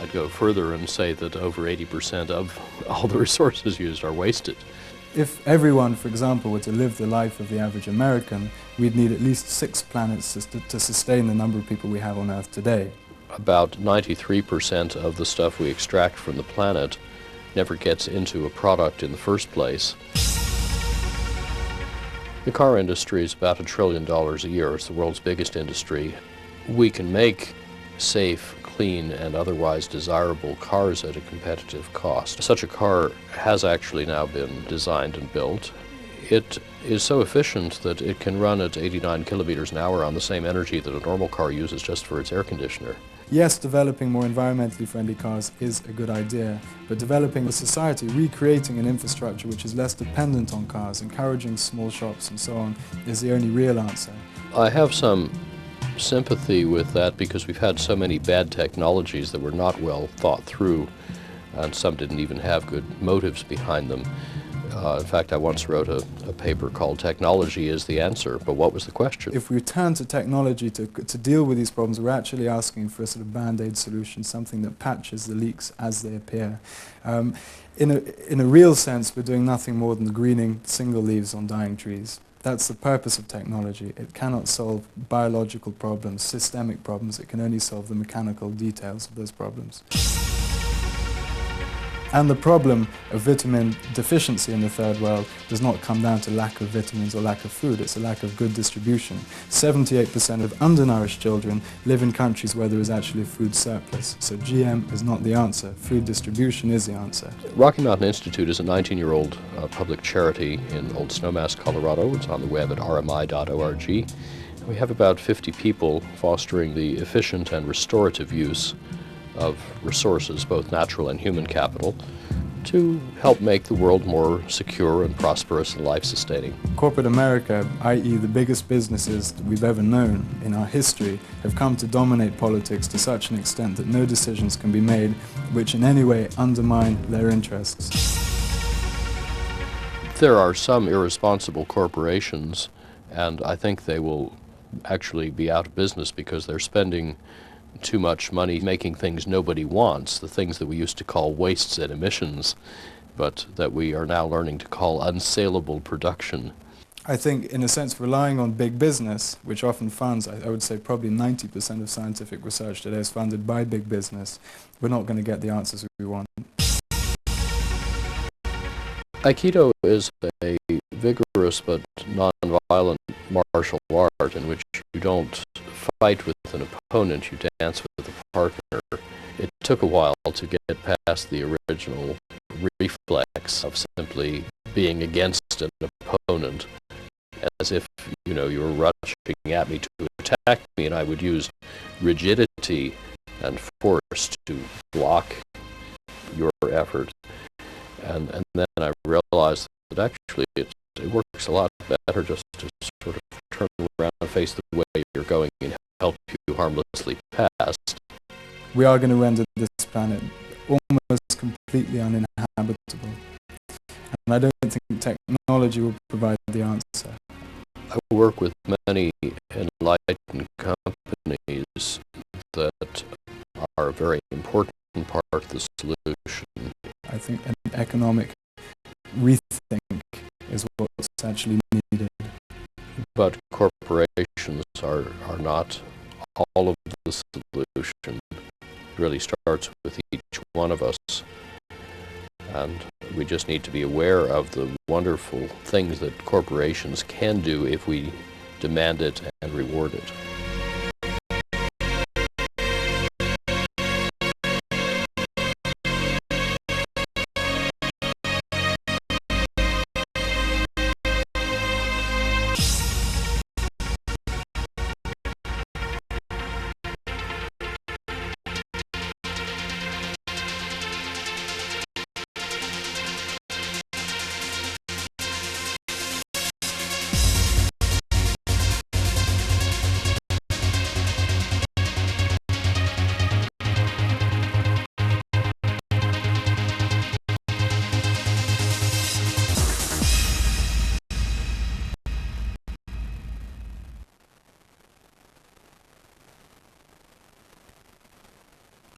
I'd go further and say that over 80% of all the resources used are wasted. If everyone, for example, were to live the life of the average American, we'd need at least 6 planets to sustain the number of people we have on Earth today. About 93% of the stuff we extract from the planet never gets into a product in the first place. The car industry is about $1 trillion a year. It's the world's biggest industry. We can make safe, clean, and otherwise desirable cars at a competitive cost. Such a car has actually now been designed and built. It is so efficient that it can run at 89 kilometers an hour on the same energy that a normal car uses just for its air conditioner. Yes, developing more environmentally friendly cars is a good idea, but developing a society, recreating an infrastructure which is less dependent on cars, encouraging small shops and so on, is the only real answer. I have some sympathy with that because we've had so many bad technologies that were not well thought through, and some didn't even have good motives behind them. In fact, I once wrote a paper called "Technology is the Answer," but what was the question? If we turn to technology to deal with these problems, we're actually asking for a sort of band-aid solution, something that patches the leaks as they appear. In a real sense, we're doing nothing more than greening single leaves on dying trees. That's the purpose of technology. It cannot solve biological problems, systemic problems. It can only solve the mechanical details of those problems. And the problem of vitamin deficiency in the third world does not come down to lack of vitamins or lack of food. It's a lack of good distribution. 78% of undernourished children live in countries where there is actually a food surplus. So GM is not the answer. Food distribution is the answer. Rocky Mountain Institute is a 19-year-old public charity in Old Snowmass, Colorado. It's on the web at rmi.org. We have about 50 people fostering the efficient and restorative use of resources, both natural and human capital, to help make the world more secure and prosperous and life-sustaining. Corporate America, i.e. the biggest businesses that we've ever known in our history, have come to dominate politics to such an extent that no decisions can be made which in any way undermine their interests. There are some irresponsible corporations, and I think they will actually be out of business because they're spending too much money making things nobody wants, the things that we used to call wastes and emissions, but that we are now learning to call unsaleable production. I think, in a sense, relying on big business, which often funds, I would say probably 90% of scientific research today is funded by big business, we're not going to get the answers we want. Aikido is a vigorous but non-violent martial art in which you don't fight with an opponent, you dance with a partner. It took a while to get past the original reflex of simply being against an opponent, as if, you were rushing at me to attack me, and I would use rigidity and force to block your effort. And then I realized that actually it works a lot better just to sort of turn around and face the way you're going and help you harmlessly past. We are going to render this planet almost completely uninhabitable. And I don't think technology will provide the answer. I work with many enlightened companies that are a very important part of the solution. I think an economic rethink is what's actually needed. But corporations are not all of the solution. It really starts with each one of us. And we just need to be aware of the wonderful things that corporations can do if we demand it and reward it.